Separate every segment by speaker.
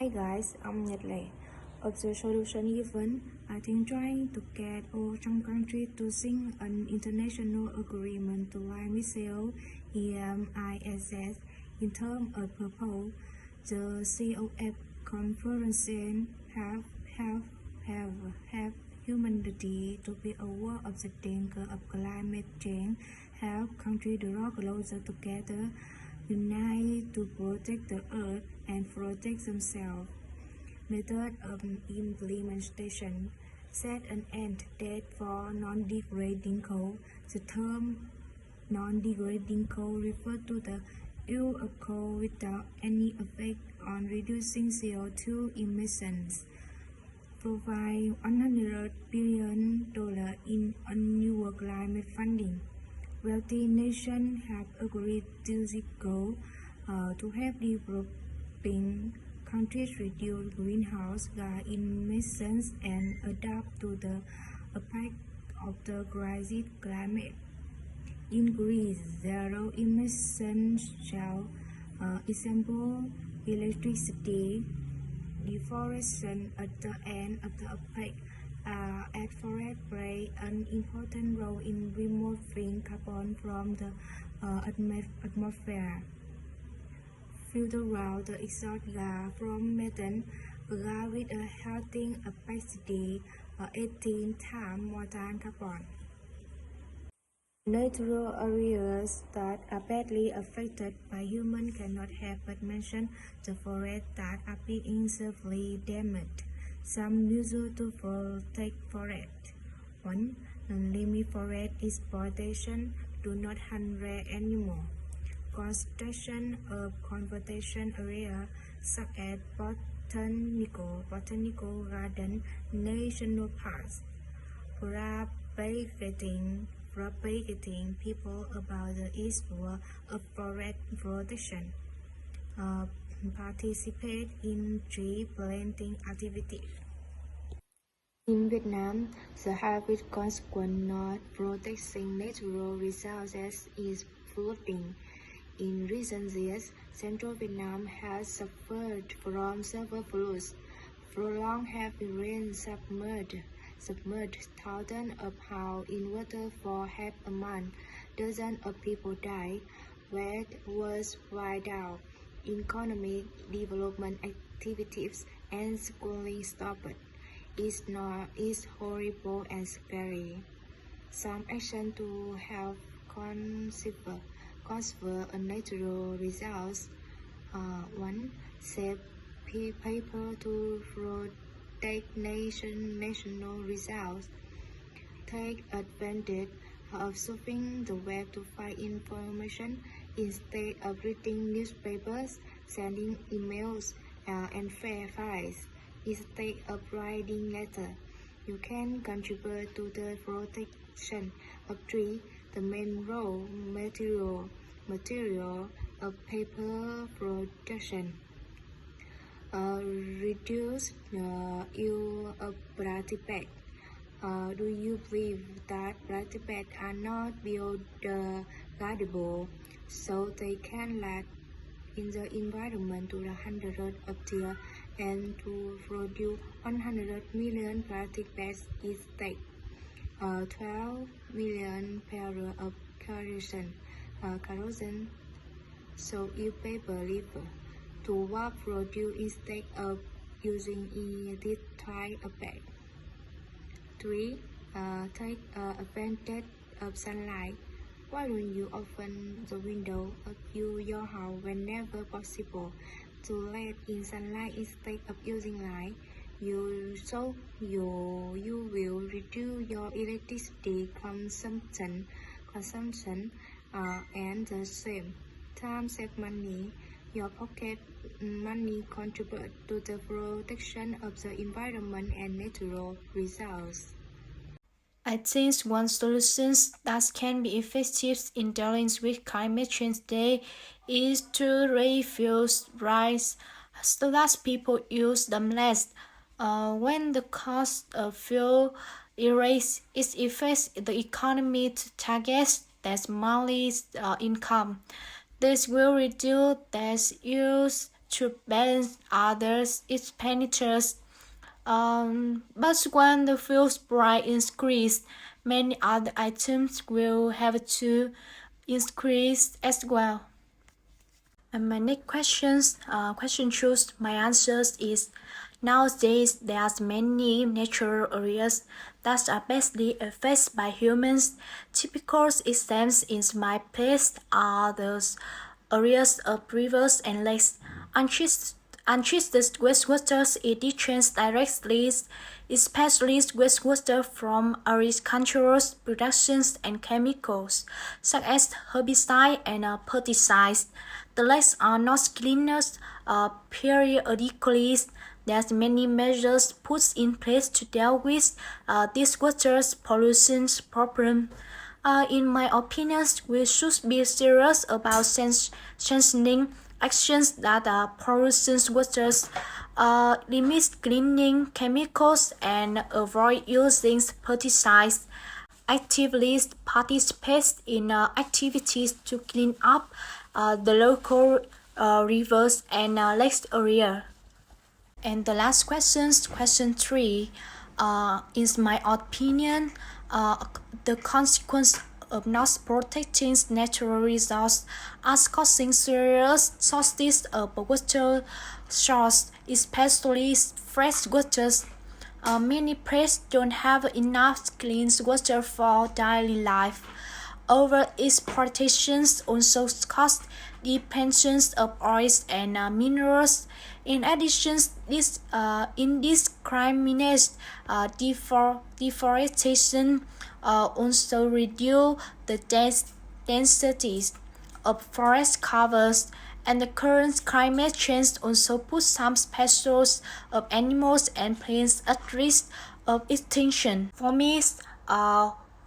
Speaker 1: Hi guys, I'm Nhật Lệ. Of the solution given, I think trying to get all some countries to sign an international agreement to limit CO, EMISS in terms of purpose, the COF conference have have have humanity to be aware of the danger of climate change, help countries draw closer together, unite to protect the earth and protect themselves. Method of implementation: set an end date for non-degrading coal. The term non-degrading coal refers to the use of coal without any effect on reducing CO2 emissions. Provide $100 billion in annual climate funding. Wealthy nations have agreed to this goal to help developing countries reduce greenhouse gas emissions and adapt to the impact of the rising climate. In Greece, zero emissions shall example electricity, deforestation at the end of the epoch, as forests play an important role in removing carbon from the atmosphere. Filter out the exhaust gas from methane, a gas with a heating capacity 18 times more than carbon. Natural areas that are badly affected by humans cannot help but mention the forests that are being severely damaged. Some measures to protect forests: 1. Limit forest exploitation. Do not hunt rare animals. Construction of conservation areas such as botanical garden, national parks. Propagating people about the issue of forest protection. Participate in tree planting activities. In Vietnam, the harvest consequence not protecting natural resources is flooding. In recent years, central Vietnam has suffered from severe floods. Prolonged heavy rain submerged thousands of houses in water for half a month. Dozens of people died. Wealth was wiped out. Economic development activities and schooling stopped. It's horrible and scary. Some action to help conserve a natural resource. 1. Save paper to protect national resources. Take advantage of surfing the web to find information instead of reading newspapers, sending emails, and fair files. Instead of writing letters, you can contribute to the protection of trees, the main raw material of paper production. Reduce use of plastic bags. Do you believe that plastic bags are not biodegradable, so they can last in the environment to the hundreds of years and to produce 100 million plastic bags instead? 12 million pairs of kerosene. So if paper leaf to what produce instead of using this type of bag. 3. Take advantage of sunlight. Why don't you open the window of your house whenever possible to let in sunlight instead of using light? You will reduce your electricity consumption and the same time save money. Your pocket money contribute to the protection of the environment and natural resources.
Speaker 2: I think one solution that can be effective in dealing with climate change today is to refuse rice so that people use them less. When the cost of fuel erases, it affects the economy to target that monthly income. This will reduce that use to balance others expenditures. But when the fuel price increases, many other items will have to increase as well. And my next question choose my answers is nowadays there's many natural areas that are badly affected by humans. Typical examples in my place are those areas of rivers and lakes. Untreated wastewater is discharged directly, especially wastewater from agricultural productions and chemicals, such as herbicides and pesticides. The lakes are not cleaned periodically. There's many measures put in place to deal with this water pollution problem. In my opinion, we should be serious about sanctioning actions that pollution waters, limit cleaning chemicals, and avoid using pesticides. Actively participate in activities to clean up the local rivers and lakes area. And the last question 3, is my opinion, the consequence of not protecting natural resources are causing serious shortages of water sources, especially fresh water. Many places don't have enough clean water for daily life. Over-exploitation also causes depletion of oils and minerals. In addition, indiscriminate deforestation also reduce the densities of forest covers, and the current climate change also puts some species of animals and plants at risk of extinction. For me,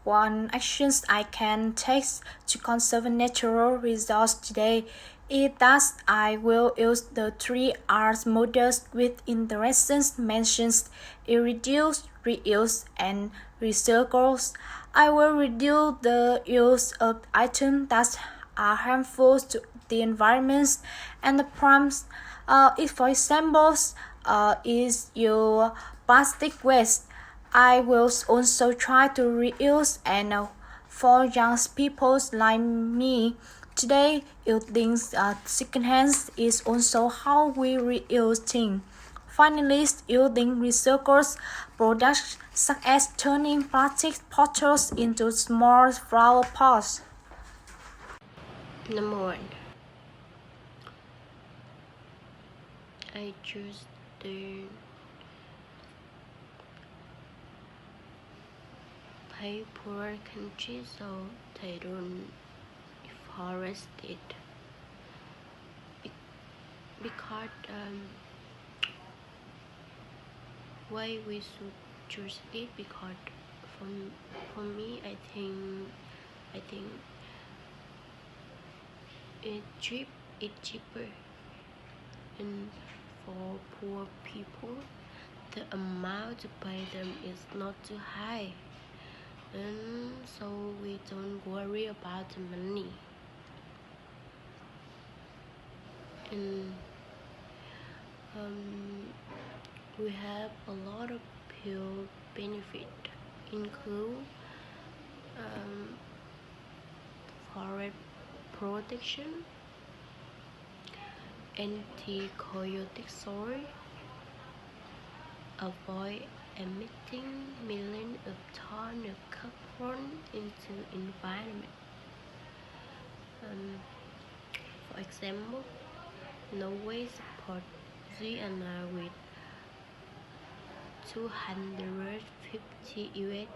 Speaker 2: one action I can take to conserve natural resources today is that I will use the 3 R's models within the lessons mentioned: reduce, reuse, and recycle. I will reduce the use of items that are harmful to the environment and the prompts. If, for example, is your plastic waste, I will also try to reuse, and for young people like me, today using secondhand is also how we reuse things. Finally, using recycled products such as turning plastic bottles into small flower pots.
Speaker 3: Number 1, I choose the poor countries so they don't forest it, because why we should choose it, because for me I think it's cheaper, and for poor people the amount to pay them is not too high, and so we don't worry about the money. And we have a lot of health benefit, include forest protection, anti-chaotic soil, avoid emitting millions of tons of carbon into environment. For example, Norway supports Guyana with 250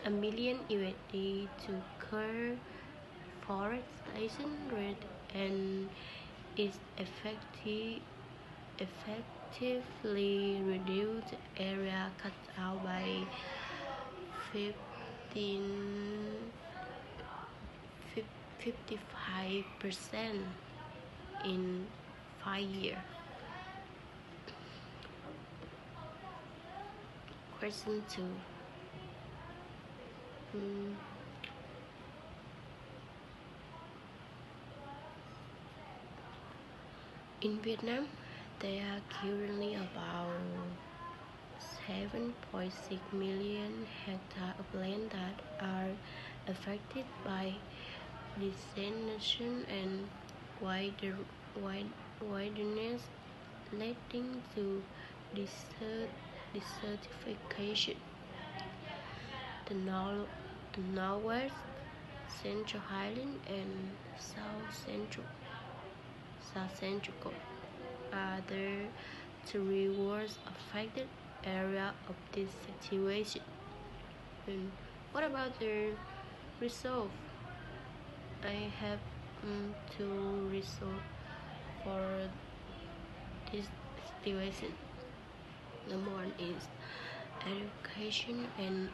Speaker 3: million USD to curb forestation rate, and it effectively reduced area cut out by 55% in 5 years. Question 2. In Vietnam, There are currently about 7.6 million hectares of land that are affected by desalination and wilderness, leading to desertification. The Northwest, Central Highland, and South Central are the three worst affected areas of this situation. And what about the resolve? I have two resolve for this situation. Number one is education and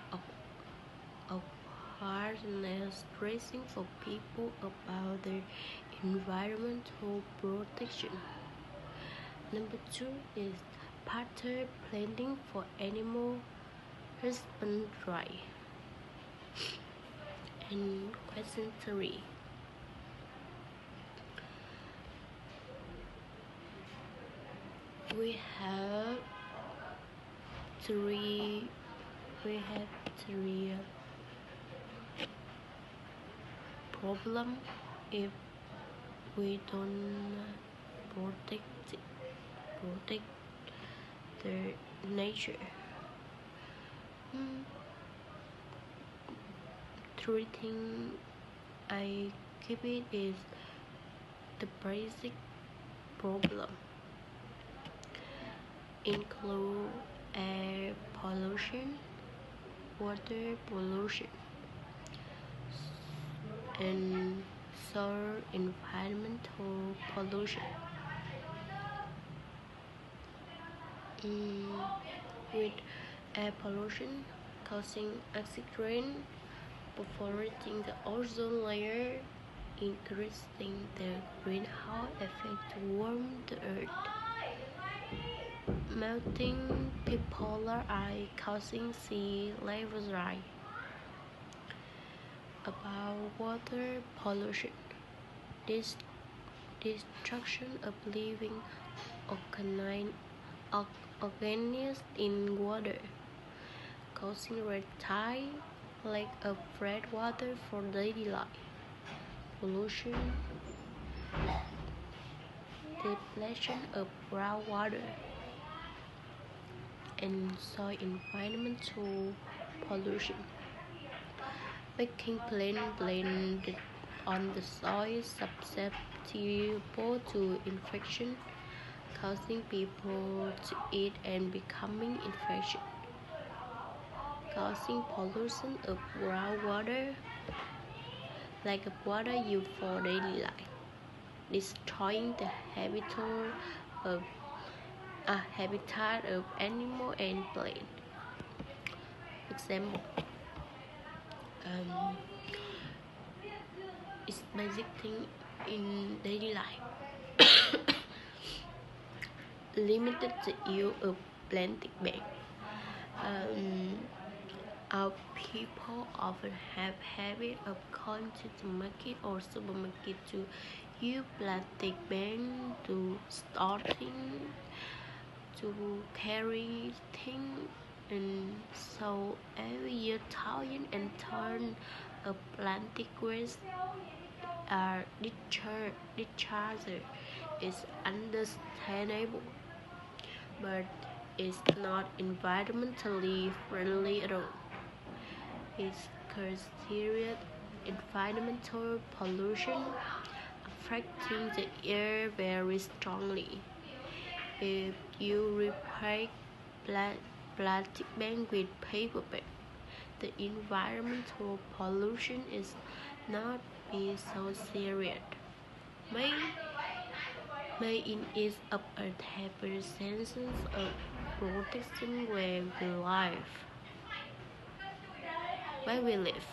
Speaker 3: awareness raising for people about their environmental protection. Number two is pattern planting for animal husbandry. And question 3. We have three problem if we don't protect the nature. Three things I keep it is the basic problem include air pollution, water pollution, and soil environmental pollution. With air pollution causing acid rain, perforating the ozone layer, increasing the greenhouse effect to warm the earth. Melting polar ice causing sea level rise. About water pollution, this destruction of living organisms in water, causing reptile lack of fresh water for daily life. Pollution, depletion of groundwater, and soil environmental pollution, making plant blended on the soil susceptible to infection, causing people to eat and becoming infected, causing pollution of groundwater, lack of water used for daily life, destroying the habitat of animal and plant. Example, it's basic thing in daily life. Limited the use of plastic bag. Our people often have habit of going to the market or supermarket to use plastic bag to store things, to carry things, and so every year thousands and tons of plastic waste are discharged. Is understandable, but it's not environmentally friendly at all. It causes serious environmental pollution, affecting the air very strongly. If you replace plastic bag with paper bag, the environmental pollution is not be so serious. May in ease of a happy sense of protection where we live.